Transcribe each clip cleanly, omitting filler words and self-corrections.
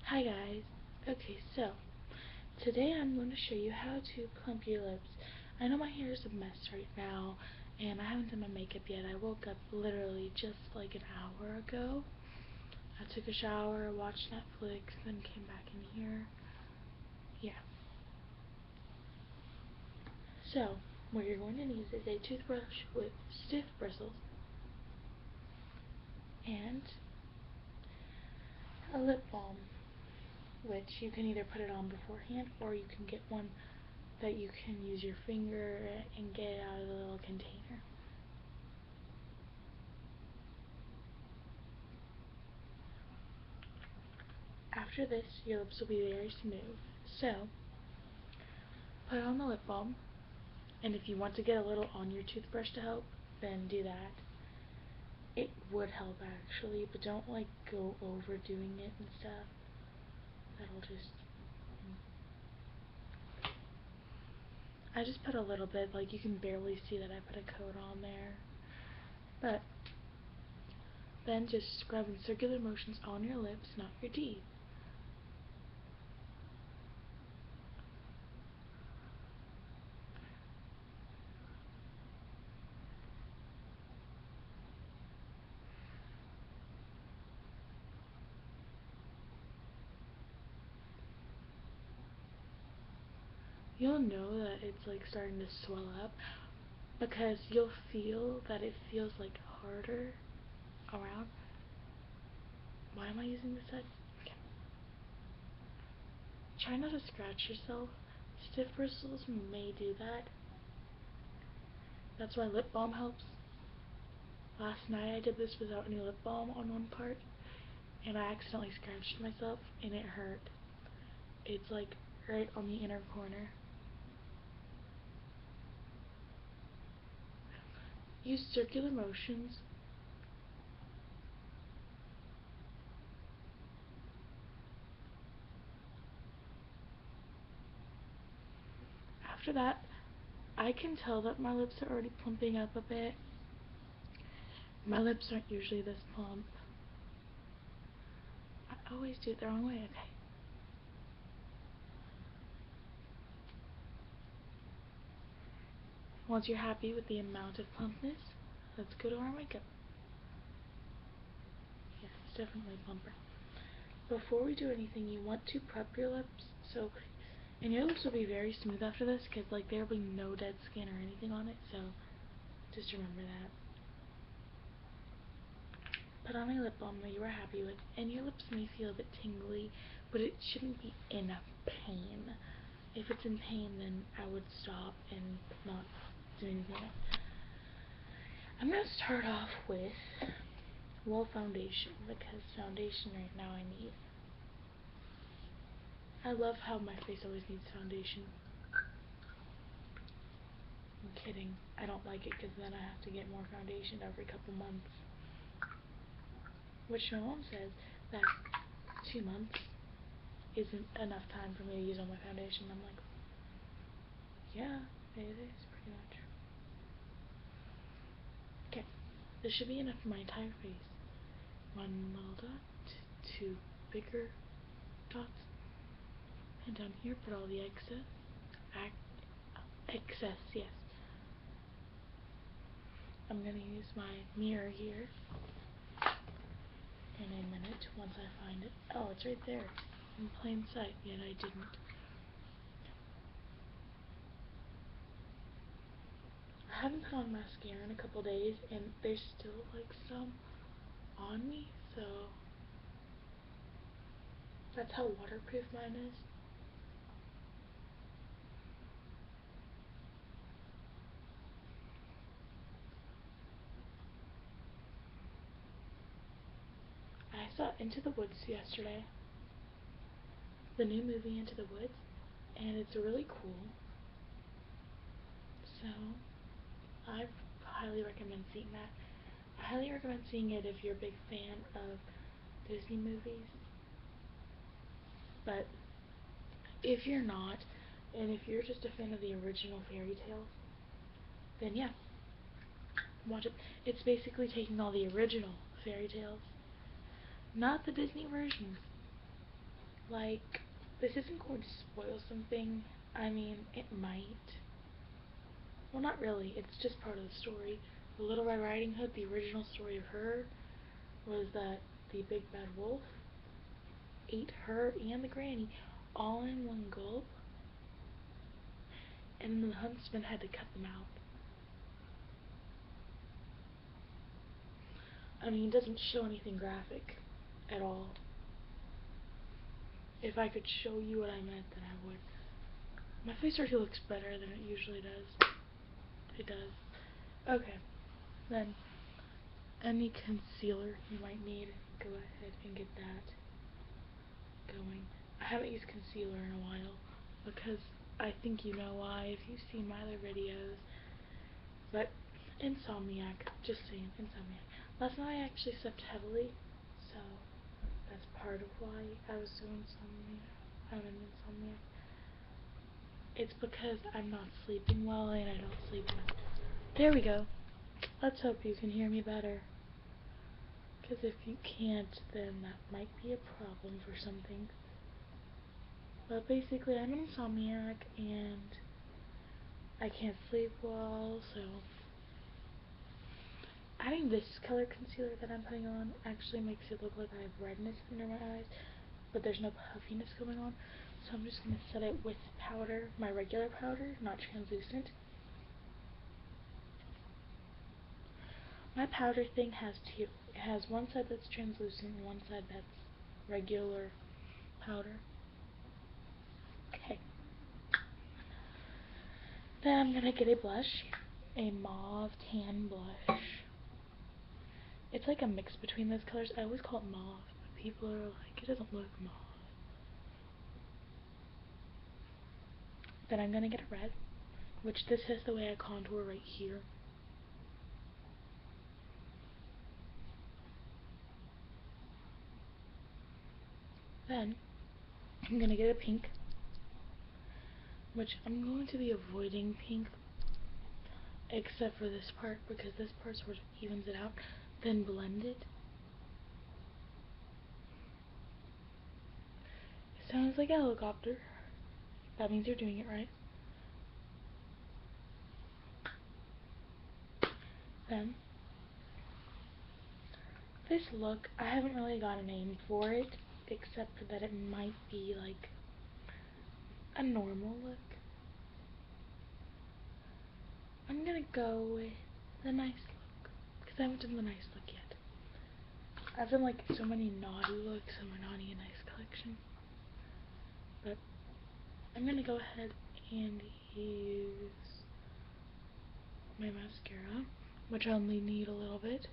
Hi guys. Okay, so today I'm going to show you how to plump your lips. I know my hair is a mess right now and I haven't done my makeup yet. I woke up literally just like an hour ago. I took a shower, watched Netflix, then came back in here. Yeah. So, what you're going to need is a toothbrush with stiff bristles and a lip balm, which you can either put it on beforehand or you can get one that you can use your finger and get it out of the little container. After this, your lips will be very smooth. So, put on the lip balm, and if you want to get a little on your toothbrush to help, then do that. It would help actually, but don't like go overdoing it and stuff. That'll just... I just put a little bit, like you can barely see that I put a coat on there. But then just scrub in circular motions on your lips, not your teeth. You'll know that it's like starting to swell up because you'll feel that it feels like harder around. Why am I using this side? Okay. Try not to scratch yourself. Stiff bristles may do that. That's why lip balm helps. Last night I did this without any lip balm on one part and I accidentally scratched myself and it hurt. It's like right on the inner corner. Use circular motions. After that, I can tell that my lips are already plumping up a bit. My lips aren't usually this plump. I always do it the wrong way. Okay. Once you're happy with the amount of plumpness, let's go to our makeup. Yeah, it's definitely plumper. Before we do anything, you want to prep your lips. And your lips will be very smooth after this because like there will be no dead skin or anything on it. So just remember that. Put on a lip balm that you are happy with, and your lips may feel a bit tingly, but it shouldn't be in pain. If it's in pain, then I would stop and not do anything else. I'm going to start off with, well, foundation, because foundation right now I need. I love how my face always needs foundation. I'm kidding. I don't like it because then I have to get more foundation every couple months. Which my mom says that 2 months isn't enough time for me to use all my foundation. I'm like, yeah, it is pretty much. Okay, this should be enough for my entire face. One little dot, two bigger dots, and down here put all the excess. Excess, yes. I'm gonna use my mirror here in a minute once I find it. Oh, it's right there in plain sight, yet I didn't. I haven't put on mascara in a couple days and there's still like some on me, so that's how waterproof mine is. I saw Into the Woods yesterday, the new movie Into the Woods, and it's really cool. So I highly recommend seeing that. I highly recommend seeing it if you're a big fan of Disney movies. But if you're not, and if you're just a fan of the original fairy tales, then yeah, watch it. It's basically taking all the original fairy tales, not the Disney versions. Like, this isn't going to spoil something. I mean, it might. Well, not really. It's just part of the story. The Little Red Riding Hood, the original story of her, was that the big bad wolf ate her and the granny all in one gulp, and the huntsman had to cut them out. I mean, it doesn't show anything graphic at all. If I could show you what I meant, then I would. My face already looks better than it usually does. It does. Okay, then any concealer you might need, go ahead and get that going. I haven't used concealer in a while because I think you know why if you've seen my other videos. But insomniac, just saying, insomniac. Last night I actually slept heavily, so that's part of why I was so I'm an insomniac. It's because I'm not sleeping well and I don't sleep enough. There we go. Let's hope you can hear me better. Because if you can't, then that might be a problem for something. But basically, I'm an insomniac and I can't sleep well, so adding this color concealer that I'm putting on actually makes it look like I have redness under my eyes, but there's no puffiness going on. So I'm just going to set it with powder, my regular powder, not translucent. My powder thing has two. It has one side that's translucent and one side that's regular powder. Okay. Then I'm going to get a blush, a mauve tan blush. It's like a mix between those colors. I always call it mauve, but people are like, it doesn't look mauve. Then I'm going to get a red, which this is the way I contour right here. Then I'm going to get a pink, which I'm going to be avoiding pink, except for this part, because this part sort of evens it out. Then blend it. It sounds like a helicopter. That means you're doing it right. Then, this look, I haven't really got a name for it, except that it might be like a normal look. I'm gonna go with the nice look, because I haven't done the nice look yet. I've done like so many naughty looks in my naughty and nice collection. But I'm gonna go ahead and use my mascara, which I only need a little bit.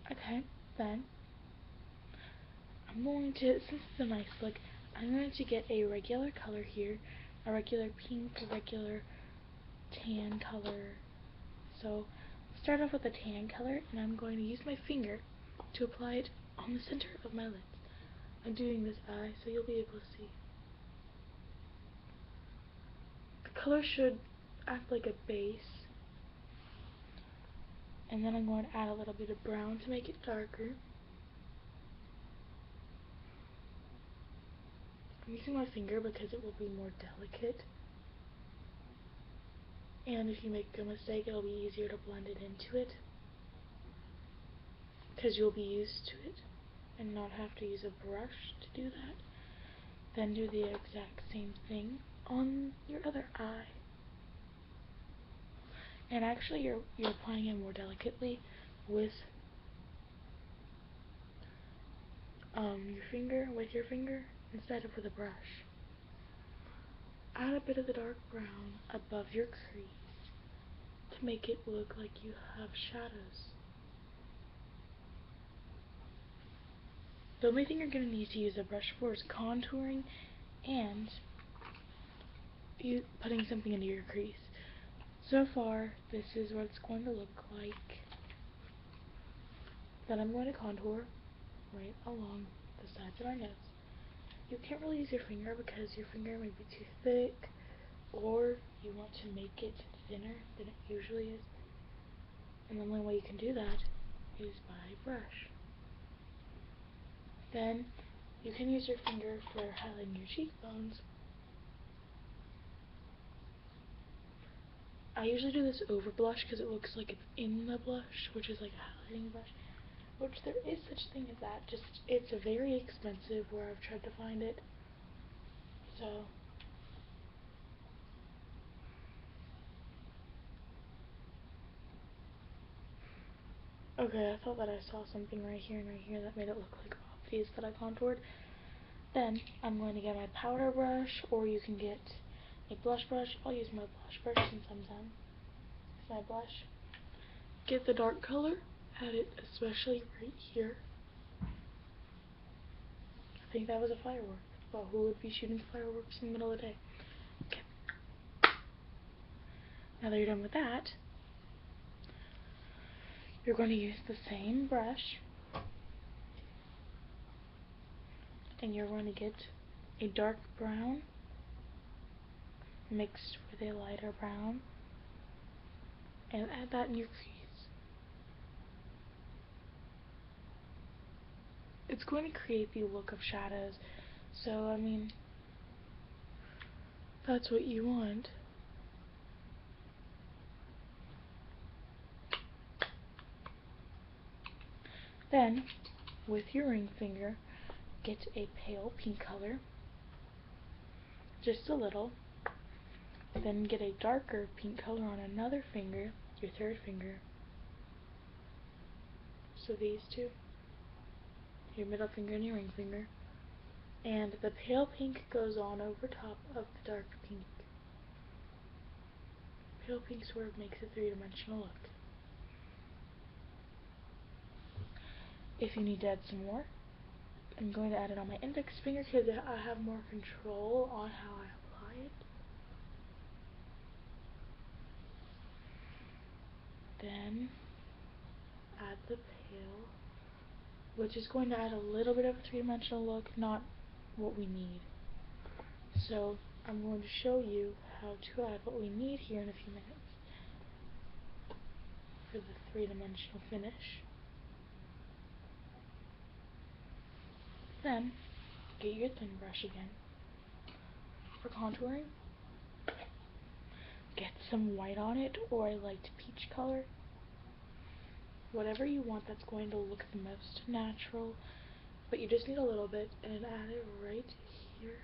Okay, then I'm going to, since it's a nice look, I'm going to get a regular color here, a regular pink, a regular tan color. So start off with a tan color, and I'm going to use my finger to apply it on the center of my lips. I'm doing this eye, so you'll be able to see. The color should act like a base, and then I'm going to add a little bit of brown to make it darker. I'm using my finger because it will be more delicate, and if you make a mistake, it'll be easier to blend it into it, because you'll be used to it and not have to use a brush to do that. Then do the exact same thing on your other eye. And actually you're applying it more delicately with your finger instead of with a brush. Add a bit of the dark brown above your crease to make it look like you have shadows. The only thing you're going to need to use a brush for is contouring and putting something into your crease. So far, this is what it's going to look like. Then I'm going to contour right along the sides of my nose. You can't really use your finger because your finger may be too thick, or you want to make it thinner than it usually is. And the only way you can do that is by brush. Then you can use your finger for highlighting your cheekbones. I usually do this over blush because it looks like it's in the blush, which is like a highlighting brush. Which there is such thing as that, just it's very expensive where I've tried to find it. So okay, I thought that I saw something right here and right here that made it look like obvious that I contoured. Then I'm going to get my powder brush, or you can get a blush brush. I'll use my blush brush since I'm done. Here's my blush. Get the dark color, add it especially right here. I think that was a firework. Well, who would be shooting fireworks in the middle of the day? Okay. Now that you're done with that, you're going to use the same brush, and you're going to get a dark brown mixed with a lighter brown, and add that in your crease. It's going to create the look of shadows, so I mean, that's what you want. Then, with your ring finger, get a pale pink color, just a little. Then get a darker pink color on another finger, your third finger. So these two, your middle finger and your ring finger. And the pale pink goes on over top of the dark pink. Pale pink sort of makes a three-dimensional look. If you need to add some more, I'm going to add it on my index finger because I have more control on how I apply it. Then add the pale, which is going to add a little bit of a three-dimensional look, not what we need. So I'm going to show you how to add what we need here in a few minutes for the three-dimensional finish. Then get your thin brush again. For contouring, get some white on it, or a light peach color. Whatever you want that's going to look the most natural, but you just need a little bit, and add it right here.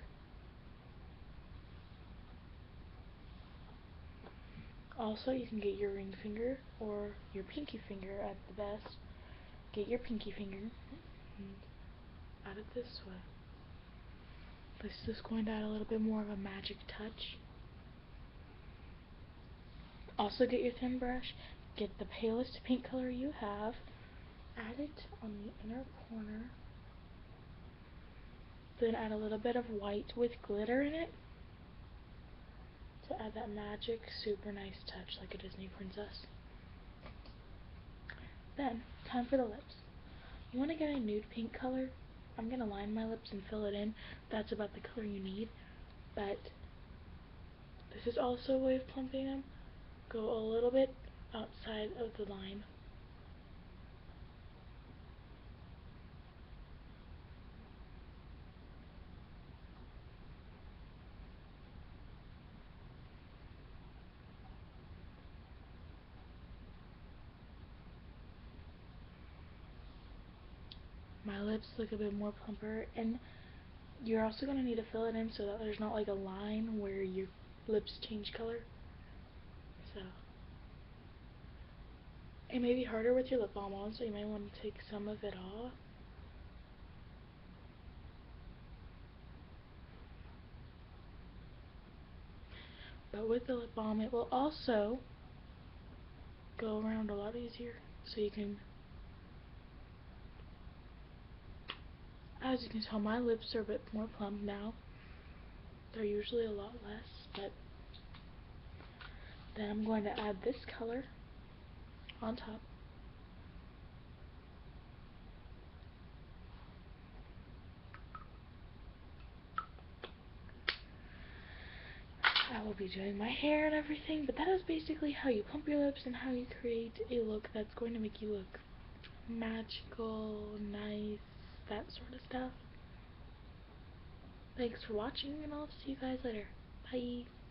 Also, you can get your ring finger or your pinky finger at the best. Get your pinky finger and add it this way. This is going to add a little bit more of a magic touch. Also get your thin brush, get the palest pink color you have, add it on the inner corner, then add a little bit of white with glitter in it to add that magic, super nice touch like a Disney princess. Then, time for the lips. You want to get a nude pink color. I'm going to line my lips and fill it in. That's about the color you need, but this is also a way of plumping them. Go a little bit outside of the line. My lips look a bit more plumper, and you're also going to need to fill it in so that there's not like a line where your lips change color. So it may be harder with your lip balm on, so you may want to take some of it off. But with the lip balm, it will also go around a lot easier, so you can, as you can tell, my lips are a bit more plump now. They're usually a lot less, but then I'm going to add this color on top. I will will be doing my hair and everything, but that is basically how you plump your lips and how you create a look that's going to make you look magical, nice, that sort of stuff. Thanks for watching, and I'll see you guys later. Bye!